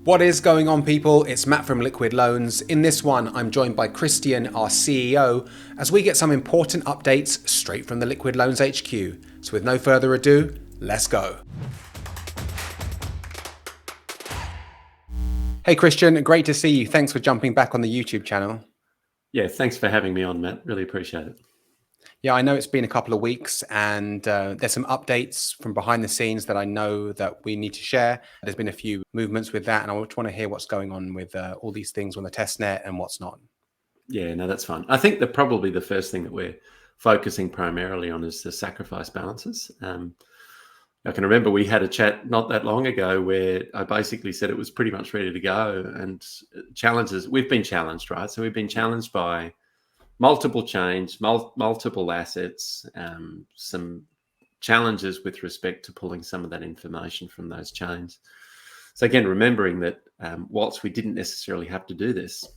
What is going on, people? It's Matt from Liquid Loans. In this one, I'm joined by Cristian, our CEO, as we get some important updates straight from the Liquid Loans HQ. So with no further ado, let's go. Hey Cristian, great to see you. Thanks for jumping back on the YouTube channel. Yeah, thanks for having me on, Matt. Really appreciate it. Yeah, I know it's been a couple of weeks and there's some updates from behind the scenes that I know that we need to share. There's been a few movements with that and I just want to hear what's going on with all these things on the testnet and what's not. Yeah, no, that's fine. I think that probably the first thing that we're focusing primarily on is the sacrifice balances. I can remember we had a chat not that long ago where I basically said it was pretty much ready to go, and challenges, we've been challenged, right? So we've been challenged by multiple chains, multiple assets, some challenges with respect to pulling some of that information from those chains. So again, remembering that whilst we didn't necessarily have to do this,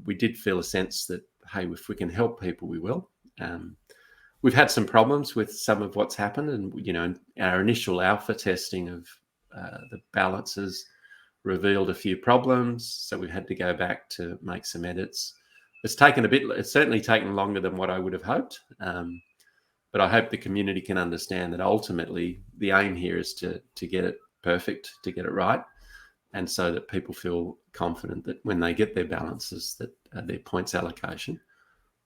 we did feel a sense that, hey, if we can help people, we will. We've had some problems with some of what's happened, and our initial alpha testing of the balances revealed a few problems, so we've had to go back to make some edits. It's certainly taken longer than what I would have hoped, but I hope the community can understand that ultimately the aim here is to get it perfect, to get it right, and so that people feel confident that when they get their balances, that their points allocation,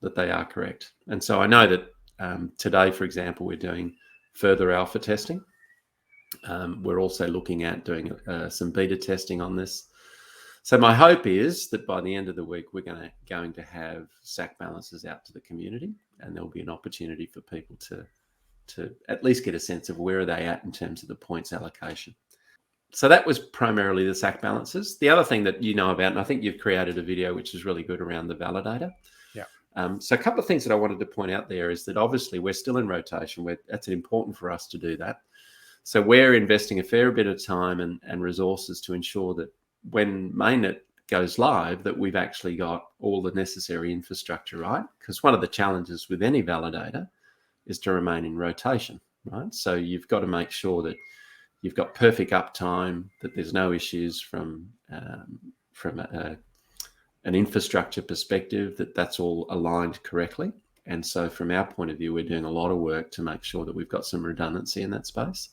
that they are correct. And so I know that today, for example, we're doing further alpha testing. We're also looking at doing some beta testing on this. So my hope is that by the end of the week, we're going to have SAC balances out to the community, and there'll be an opportunity for people to at least get a sense of where are they at in terms of the points allocation. So that was primarily the SAC balances. The other thing that you know about, and I think you've created a video which is really good around the validator. Yeah. So a couple of things that I wanted to point out there is that obviously we're still in rotation. That's important for us to do that. So we're investing a fair bit of time and resources to ensure that when mainnet goes live, that we've actually got all the necessary infrastructure right. Because one of the challenges with any validator is to remain in rotation, right? So you've got to make sure that you've got perfect uptime, that there's no issues from an infrastructure perspective, that's all aligned correctly. And so from our point of view, we're doing a lot of work to make sure that we've got some redundancy in that space.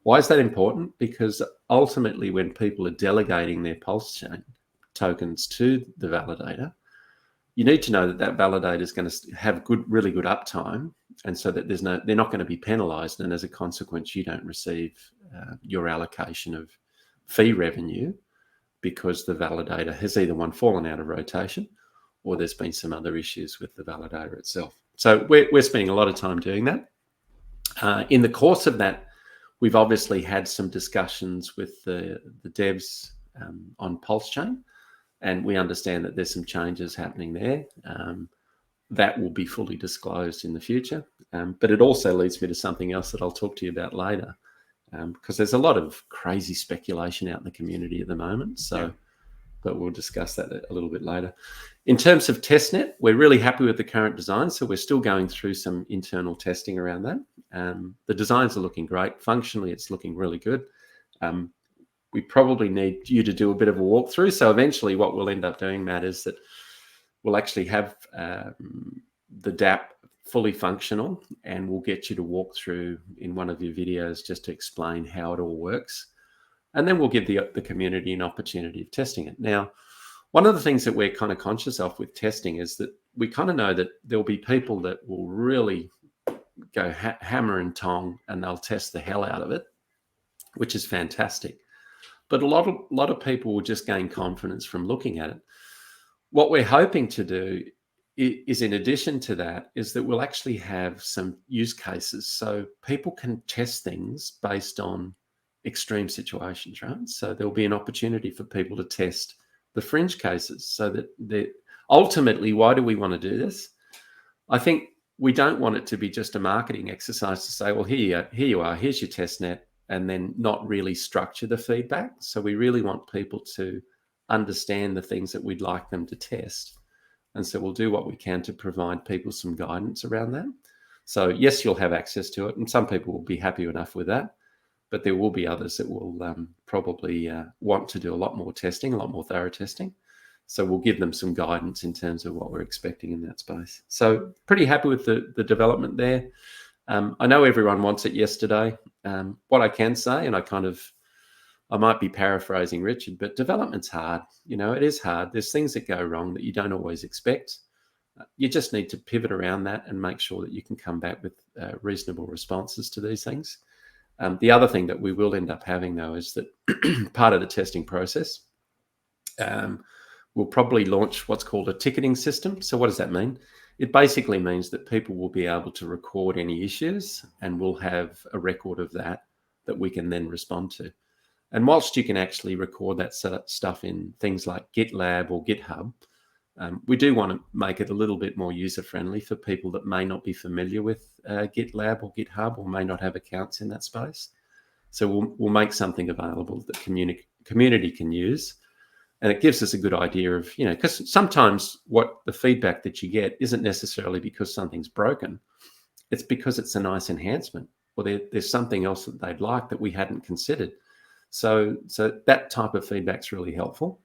Why is that important? Because ultimately, when people are delegating their PulseChain tokens to the validator, you need to know that that validator is going to have really good uptime, and so that they're not going to be penalised, and as a consequence, you don't receive your allocation of fee revenue because the validator has either fallen out of rotation or there's been some other issues with the validator itself. So we're spending a lot of time doing that. In the course of that, we've obviously had some discussions with the devs on PulseChain, and we understand that there's some changes happening there. That will be fully disclosed in the future. But it also leads me to something else that I'll talk to you about later, because there's a lot of crazy speculation out in the community at the moment. But we'll discuss that a little bit later. In terms of testnet, we're really happy with the current design. So we're still going through some internal testing around that. The designs are looking great. Functionally, it's looking really good. We probably need you to do a bit of a walkthrough. So eventually what we'll end up doing, Matt, is that we'll actually have the DApp fully functional, and we'll get you to walk through in one of your videos just to explain how it all works. And then we'll give the community an opportunity of testing it. Now, one of the things that we're kind of conscious of with testing is that we kind of know that there'll be people that will really go hammer and tong, and they'll test the hell out of it, which is fantastic. But a lot of people will just gain confidence from looking at it. What we're hoping to do is, in addition to that, is that we'll actually have some use cases so people can test things based on extreme situations, right? So there'll be an opportunity for people to test the fringe cases so that ultimately, why do we want to do this? I think we don't want it to be just a marketing exercise to say, well, here you are, here's your testnet, and then not really structure the feedback. So we really want people to understand the things that we'd like them to test. And so we'll do what we can to provide people some guidance around that. So yes, you'll have access to it, and some people will be happy enough with that. but there will be others that will probably want to do a lot more testing, a lot more thorough testing. So we'll give them some guidance in terms of what we're expecting in that space. So pretty happy with the development there. I know everyone wants it yesterday. What I can say, and I might be paraphrasing Richard, but development's hard. It is hard. There's things that go wrong that you don't always expect. You just need to pivot around that and make sure that you can come back with reasonable responses to these things. The other thing that we will end up having, though, is that part of the testing process, we'll probably launch what's called a ticketing system. So what does that mean? It basically means that people will be able to record any issues, and we'll have a record of that we can then respond to. And whilst you can actually record that stuff in things like GitLab or GitHub, we do want to make it a little bit more user-friendly for people that may not be familiar with GitLab or GitHub, or may not have accounts in that space. So we'll make something available that community can use. And it gives us a good idea of, because sometimes what the feedback that you get isn't necessarily because something's broken. It's because it's a nice enhancement, or there's something else that they'd like that we hadn't considered. So that type of feedback's really helpful.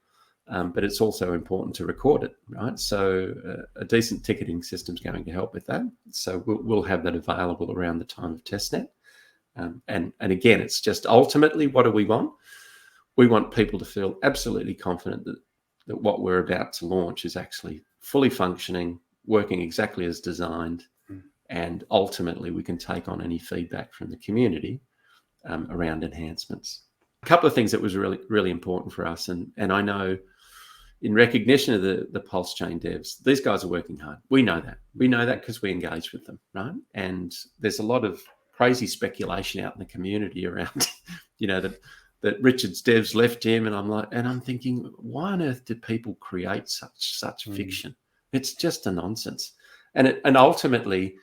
But it's also important to record it, right? So a decent ticketing system is going to help with that. So we'll have that available around the time of testnet. And again, it's just ultimately, what do we want? We want people to feel absolutely confident that what we're about to launch is actually fully functioning, working exactly as designed, and ultimately we can take on any feedback from the community around enhancements. A couple of things that was really, really important for us, and I know in recognition of the PulseChain devs, these guys are working hard. We know that. We know that because we engage with them, right? And there's a lot of crazy speculation out in the community around, that Richard's devs left him, and I'm thinking, why on earth did people create such fiction? It's just a nonsense. And ultimately,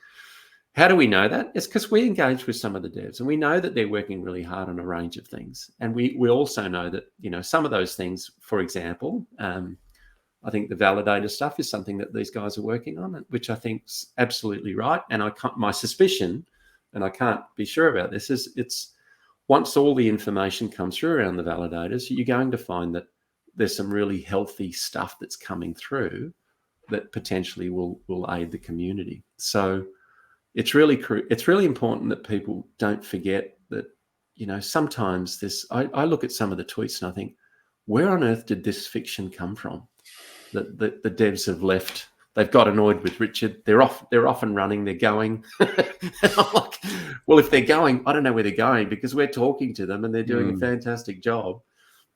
how do we know that? It's because we engage with some of the devs, and we know that they're working really hard on a range of things. And we also know that, some of those things, for example, I think the validator stuff is something that these guys are working on, which I think's absolutely right. And my suspicion, and I can't be sure about this, is it's once all the information comes through around the validators, you're going to find that there's some really healthy stuff that's coming through that potentially will aid the community. So it's really important that people don't forget that, sometimes I look at some of the tweets and I think, where on earth did this fiction come from? That the devs have left. They've got annoyed with Richard. They're off and running. They're going. And I'm like, well, if they're going, I don't know where they're going, because we're talking to them and they're doing a fantastic job.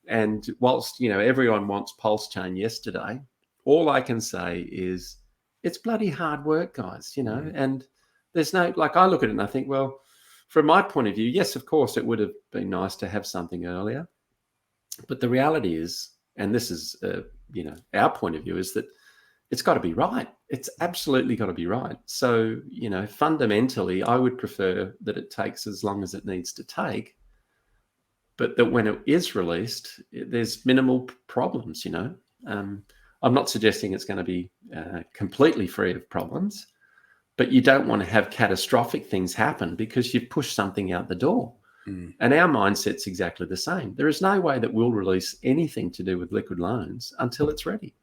And whilst, everyone wants PulseChain yesterday, all I can say is it's bloody hard work, guys, and there's no, I look at it and I think, well, from my point of view, yes, of course, it would have been nice to have something earlier. But the reality is, and this is, our point of view, is that it's got to be right. It's absolutely got to be right. So, fundamentally, I would prefer that it takes as long as it needs to take, but that when it is released, there's minimal problems, I'm not suggesting it's going to be completely free of problems, but you don't want to have catastrophic things happen because you've pushed something out the door. And our mindset's exactly the same. There is no way that we'll release anything to do with liquid loans until it's ready.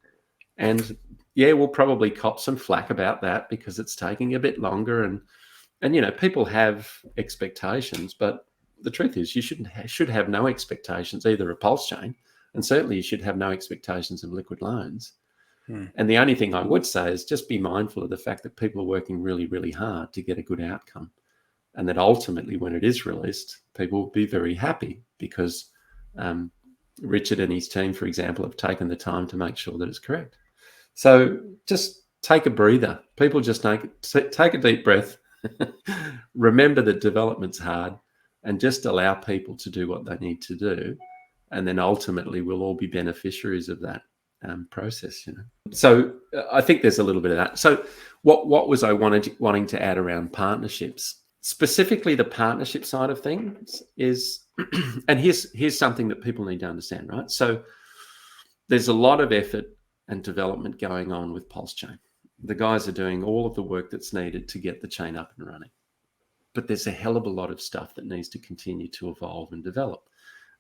And yeah, we'll probably cop some flack about that because it's taking a bit longer, and people have expectations, but the truth is you should have no expectations either of PulseChain, and certainly you should have no expectations of liquid loans. And the only thing I would say is just be mindful of the fact that people are working really, really hard to get a good outcome, and that ultimately when it is released, people will be very happy because Richard and his team, for example, have taken the time to make sure that it's correct. So just take a breather. People just take a deep breath, remember that development's hard, and just allow people to do what they need to do. And then ultimately we'll all be beneficiaries of that process, So I think there's a little bit of that. So what was I wanting to add around partnerships? Specifically, the partnership side of things is, and here's something that people need to understand, right? So there's a lot of effort and development going on with PulseChain. The guys are doing all of the work that's needed to get the chain up and running. but there's a hell of a lot of stuff that needs to continue to evolve and develop.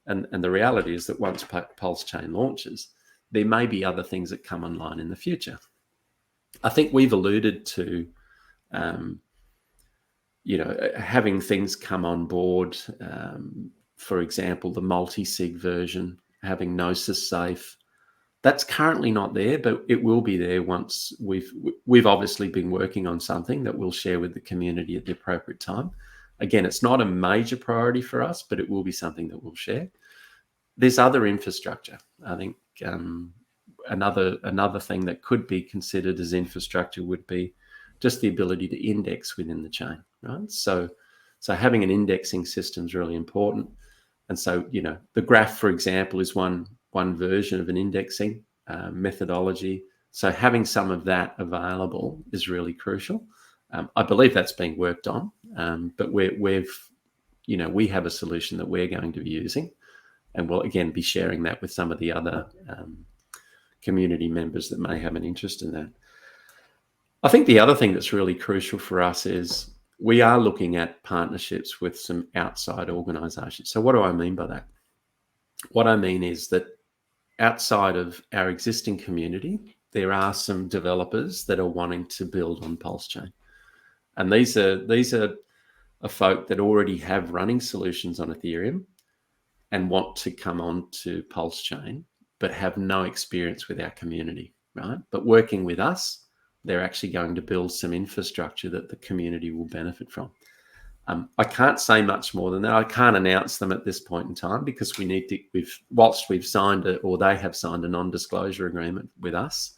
And the reality is that once PulseChain launches, there may be other things that come online in the future. I think we've alluded to, having things come on board. For example, the multi-sig version, having Gnosis safe. That's currently not there, but it will be there once we've obviously been working on something that we'll share with the community at the appropriate time. Again, it's not a major priority for us, but it will be something that we'll share. There's other infrastructure. I think another thing that could be considered as infrastructure would be just the ability to index within the chain, right? So having an indexing system is really important. And so, the graph, for example, is one version of an indexing methodology. So having some of that available is really crucial. I believe that's being worked on, but we have a solution that we're going to be using, and we'll again be sharing that with some of the other community members that may have an interest in that. I think the other thing that's really crucial for us is we are looking at partnerships with some outside organizations. So what do I mean by that? What I mean is that outside of our existing community, there are some developers that are wanting to build on PulseChain. And these are folk that already have running solutions on Ethereum and want to come on to PulseChain, but have no experience with our community, right? But working with us, they're actually going to build some infrastructure that the community will benefit from. I can't say much more than that. I can't announce them at this point in time because whilst we've signed or they have signed a non-disclosure agreement with us,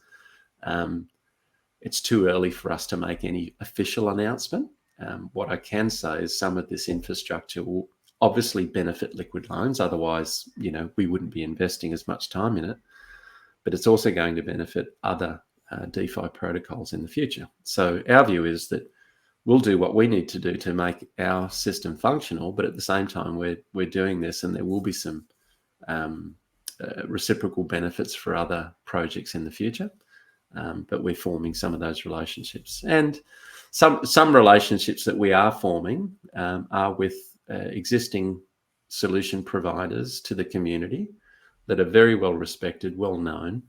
it's too early for us to make any official announcement. What I can say is some of this infrastructure will obviously benefit Liquid Loans. Otherwise, we wouldn't be investing as much time in it. But it's also going to benefit other DeFi protocols in the future. So our view is that we'll do what we need to do to make our system functional, but at the same time, we're doing this, and there will be some reciprocal benefits for other projects in the future. But we're forming some of those relationships, and some relationships that we are forming are with existing solution providers to the community that are very well respected, well known,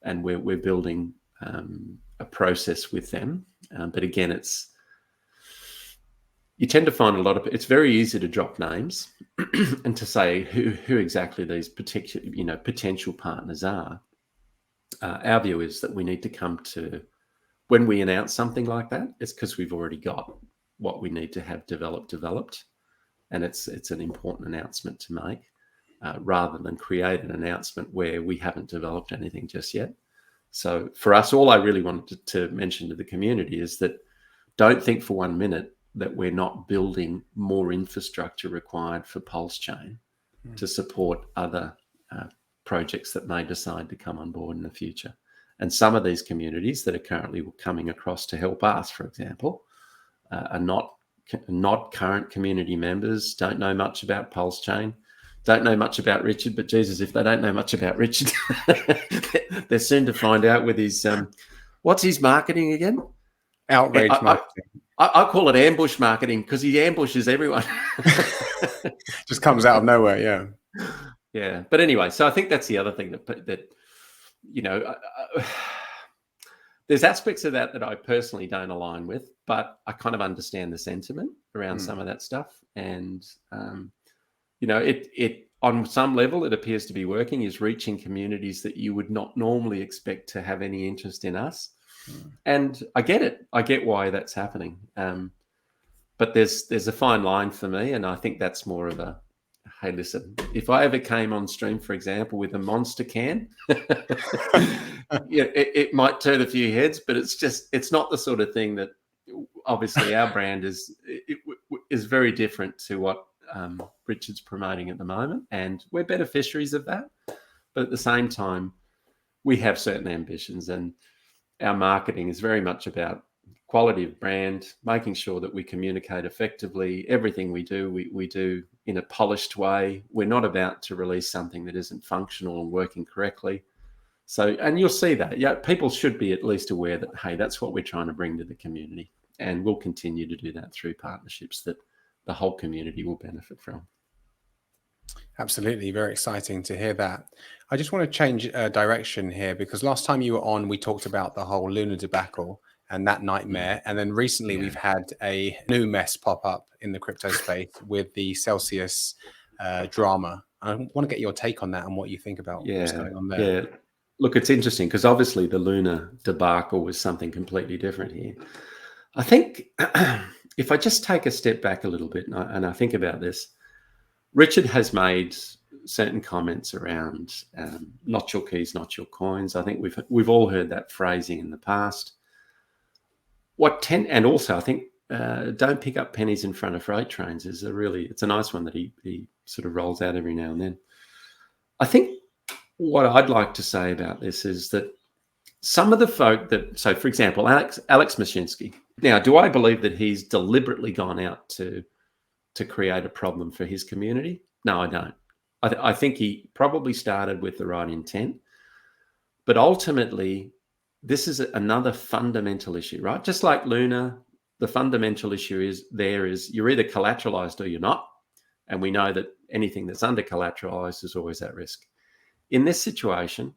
and we're building a process with them. But again, you tend to find it's very easy to drop names and to say who exactly these particular, potential partners are. Our view is that we need to come to, when we announce something like that, it's because we've already got what we need to have developed. And it's an important announcement to make rather than create an announcement where we haven't developed anything just yet. So for us, all I really wanted to mention to the community is that don't think for 1 minute that we're not building more infrastructure required for PulseChain to support other projects that may decide to come on board in the future. And some of these communities that are currently coming across to help us, for example, are not current community members, don't know much about PulseChain, don't know much about Richard, but Jesus, if they don't know much about Richard, they're soon to find out with his, what's his marketing again? Outrage marketing. I call it ambush marketing because he ambushes everyone. Just comes out of nowhere, yeah. Yeah, but anyway, so I think that's the other thing that there's aspects of that I personally don't align with, but I kind of understand the sentiment around some of that stuff, and it on some level it appears to be working, is reaching communities that you would not normally expect to have any interest in us. And I get it. I get why that's happening. But there's a fine line for me, and I think that's more of a, hey, listen, if I ever came on stream, for example, with a monster can, it might turn a few heads, but it's not the sort of thing that, obviously our brand is very different to what Richard's promoting at the moment, and we're beneficiaries of that. But at the same time, we have certain ambitions, and our marketing is very much about quality of brand, making sure that we communicate effectively. Everything we do, we do in a polished way. We're not about to release something that isn't functional and working correctly. So, and you'll see that. Yeah, people should be at least aware that, hey, that's what we're trying to bring to the community. And we'll continue to do that through partnerships that the whole community will benefit from. Absolutely. Very exciting to hear that. I just want to change direction here, because last time you were on, we talked about the whole Luna debacle and that nightmare. And then recently we've had a new mess pop up in the crypto space with the Celcius drama. I want to get your take on that and what you think about what's going on there. Yeah. Look, it's interesting because obviously the Luna debacle was something completely different here. I think if I just take a step back a little bit and I think about this, Richard has made certain comments around not your keys, not your coins. I think we've all heard that phrasing in the past. And also I think don't pick up pennies in front of freight trains it's a nice one that he sort of rolls out every now and then. I think what I'd like to say about this is that some of the folk so for example, Alex Mashinsky. Now, do I believe that he's deliberately gone out to create a problem for his community? No, I don't. I think he probably started with the right intent, but ultimately this is another fundamental issue, right? Just like Luna, the fundamental issue is you're either collateralized or you're not. And we know that anything that's under collateralized is always at risk. In this situation,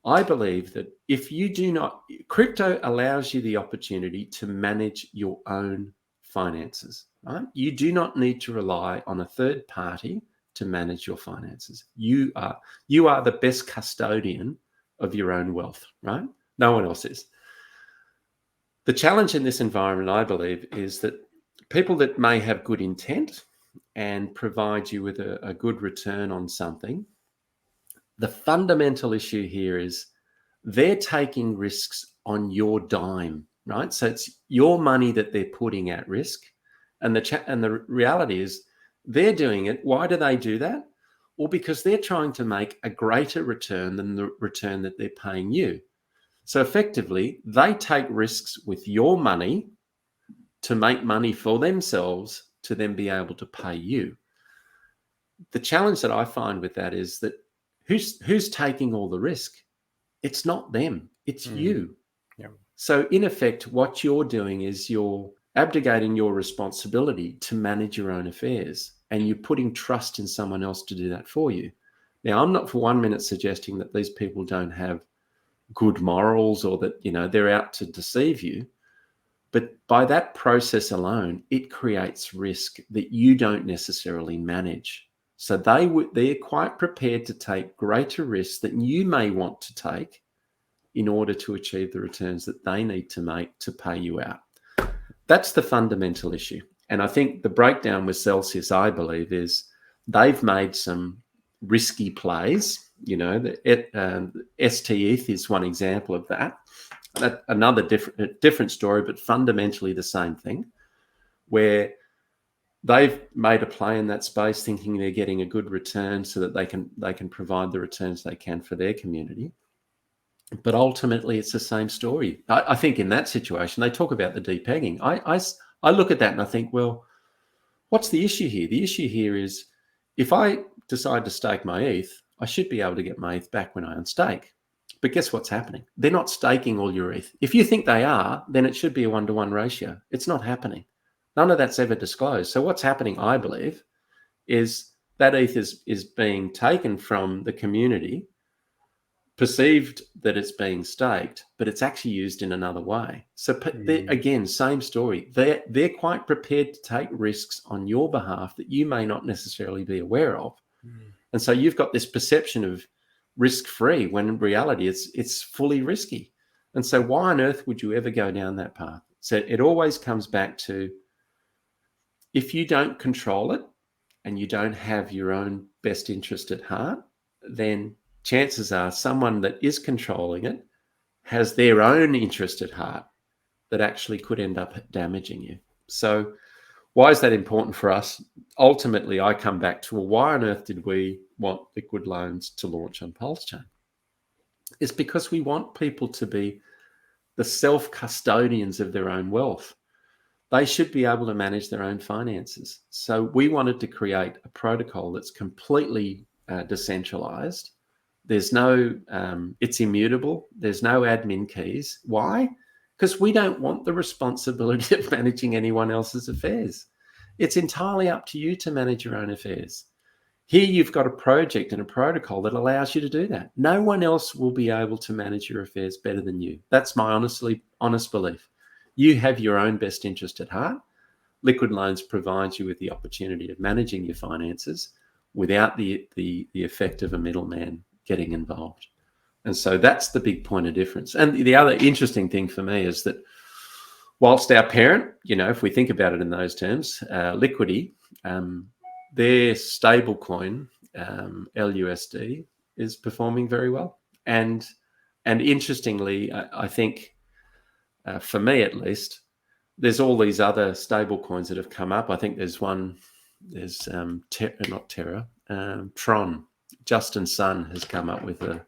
I believe that if you do not, crypto allows you the opportunity to manage your own finances, right? You do not need to rely on a third party to manage your finances. You are the best custodian of your own wealth, right? No one else is. The challenge in this environment, I believe, is that people that may have good intent and provide you with a good return on something, the fundamental issue here is they're taking risks on your dime, right? So it's your money that they're putting at risk. And the reality is they're doing it. Why do they do that? Well, because they're trying to make a greater return than the return that they're paying you. So effectively, they take risks with your money to make money for themselves to then be able to pay you. The challenge that I find with that is that who's taking all the risk? It's not them, it's you. Yeah. So in effect, what you're doing is you're abdicating your responsibility to manage your own affairs, and you're putting trust in someone else to do that for you. Now, I'm not for 1 minute suggesting that these people don't have good morals or that, they're out to deceive you. But by that process alone, it creates risk that you don't necessarily manage. So they're quite prepared to take greater risks than you may want to take in order to achieve the returns that they need to make to pay you out. That's the fundamental issue. And I think the breakdown with Celcius, I believe, is they've made some risky plays. The ST-ETH is one example of that. Another different story, but fundamentally the same thing, where they've made a play in that space thinking they're getting a good return so that they can provide the returns they can for their community. But ultimately, it's the same story. I think in that situation, they talk about the depegging. I look at that and I think, well, what's the issue here? The issue here is if I decide to stake my ETH, I should be able to get my ETH back when I unstake. But guess what's happening? They're not staking all your ETH. If you think they are, then it should be a 1-to-1 ratio. It's not happening. None of that's ever disclosed. So what's happening, I believe, is that ETH is being taken from the community, perceived that it's being staked, but it's actually used in another way. So again, same story. They're quite prepared to take risks on your behalf that you may not necessarily be aware of. And so you've got this perception of risk-free when in reality it's fully risky. And so why on earth would you ever go down that path? So it always comes back to, if you don't control it and you don't have your own best interest at heart, then chances are someone that is controlling it has their own interest at heart that actually could end up damaging you. So why is that important for us? Ultimately, I come back to, well, why on earth did we want liquid loans to launch on PulseChain? It's because we want people to be the self-custodians of their own wealth. They should be able to manage their own finances. So we wanted to create a protocol that's completely decentralized. There's no, it's immutable. There's no admin keys. Why? Because we don't want the responsibility of managing anyone else's affairs. It's entirely up to you to manage your own affairs. Here you've got a project and a protocol that allows you to do that. No one else will be able to manage your affairs better than you. That's my honest belief. You have your own best interest at heart. Liquid Loans provides you with the opportunity of managing your finances without the effect of a middleman getting involved. And so that's the big point of difference. And the other interesting thing for me is that whilst our parent, if we think about it in those terms, Liquidity, their stable coin, LUSD, is performing very well. And interestingly, I think, for me at least, there's all these other stable coins that have come up. I think there's TRON. Justin Sun has come up with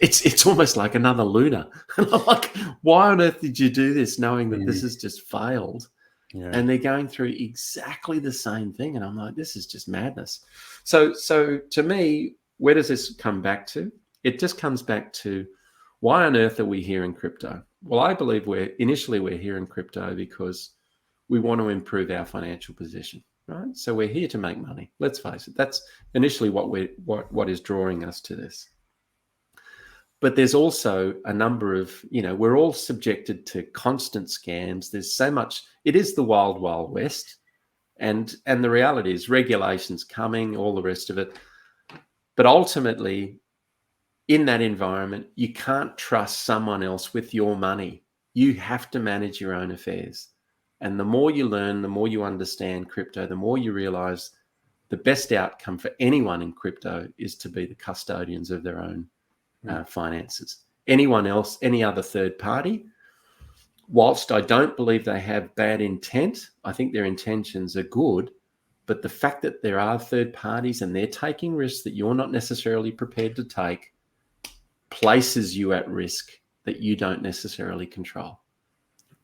it's almost like another Luna. And I'm like, why on earth did you do this knowing that this has just failed? Yeah. And they're going through exactly the same thing. And I'm like, this is just madness. So to me, where does this come back to? It just comes back to, why on earth are we here in crypto? Well, I believe we're here in crypto because we want to improve our financial position, right? So we're here to make money. Let's face it. That's initially what is drawing us to this. But there's also a number of, we're all subjected to constant scams. There's so much, it is the wild, wild west. And the reality is regulations coming, all the rest of it. But ultimately, in that environment, you can't trust someone else with your money. You have to manage your own affairs. And the more you learn, the more you understand crypto, the more you realize the best outcome for anyone in crypto is to be the custodians of their own finances. Anyone else, any other third party, whilst I don't believe they have bad intent, I think their intentions are good, but the fact that there are third parties and they're taking risks that you're not necessarily prepared to take places you at risk that you don't necessarily control.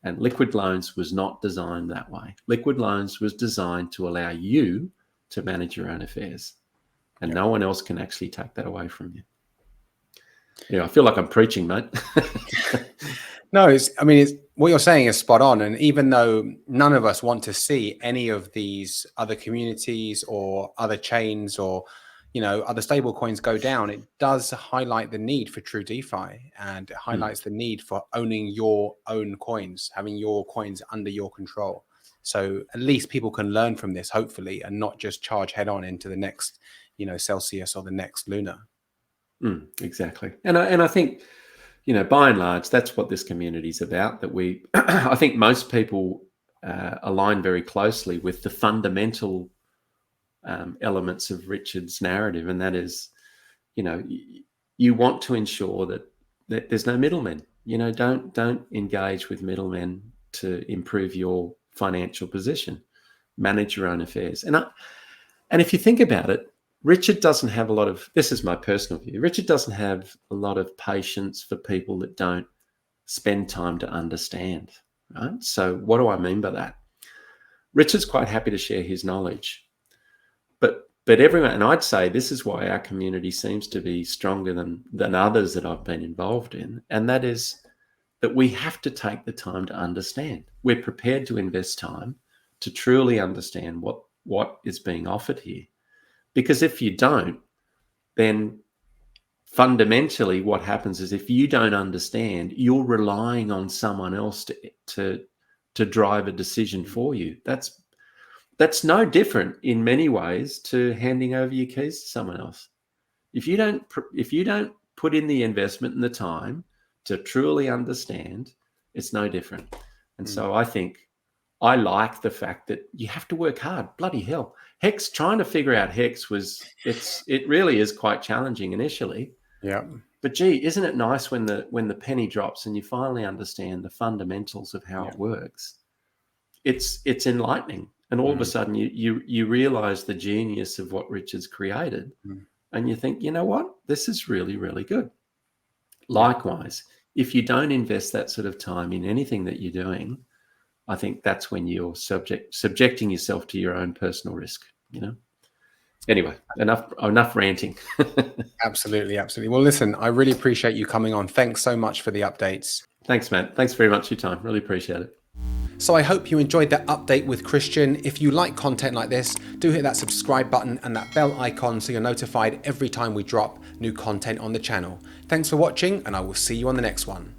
And Liquid Loans was not designed that way. Liquid Loans was designed to allow you to manage your own affairs, and no one else can actually take that away from you. I feel like I'm preaching, mate. No, what you're saying is spot on. And even though none of us want to see any of these other communities or other chains or, other stable coins go down, it does highlight the need for true DeFi, and it highlights the need for owning your own coins, having your coins under your control. So at least people can learn from this, hopefully, and not just charge head on into the next, Celcius or the next Luna. Exactly. And I think, by and large, that's what this community is about, that I think most people align very closely with the fundamental elements of Richard's narrative. And that is, you want to ensure that there's no middlemen, don't engage with middlemen to improve your financial position, manage your own affairs. And if you think about it, Richard doesn't have this is my personal view, Richard doesn't have a lot of patience for people that don't spend time to understand, right? So what do I mean by that? Richard's quite happy to share his knowledge, but everyone, and I'd say this is why our community seems to be stronger than others that I've been involved in, and that is that we have to take the time to understand. We're prepared to invest time to truly understand what is being offered here. Because if you don't, then fundamentally what happens is, if you don't understand, you're relying on someone else to drive a decision for you. That's no different in many ways to handing over your keys to someone else. If you don't put in the investment and the time to truly understand, it's no different. And so I think I like the fact that you have to work hard. Bloody hell. Hex, trying to figure out Hex it really is quite challenging initially. Yeah. But gee, isn't it nice when the penny drops and you finally understand the fundamentals of how it works? It's enlightening. And all of a sudden you realize the genius of what Richard's created. And you think, you know what? This is really, really good. Likewise, if you don't invest that sort of time in anything that you're doing, I think that's when you're subjecting yourself to your own personal risk, Anyway, enough ranting. Absolutely. Well, listen, I really appreciate you coming on. Thanks so much for the updates. Thanks, Matt. Thanks very much for your time. Really appreciate it. So I hope you enjoyed that update with Cristian. If you like content like this, do hit that subscribe button and that bell icon so you're notified every time we drop new content on the channel. Thanks for watching, and I will see you on the next one.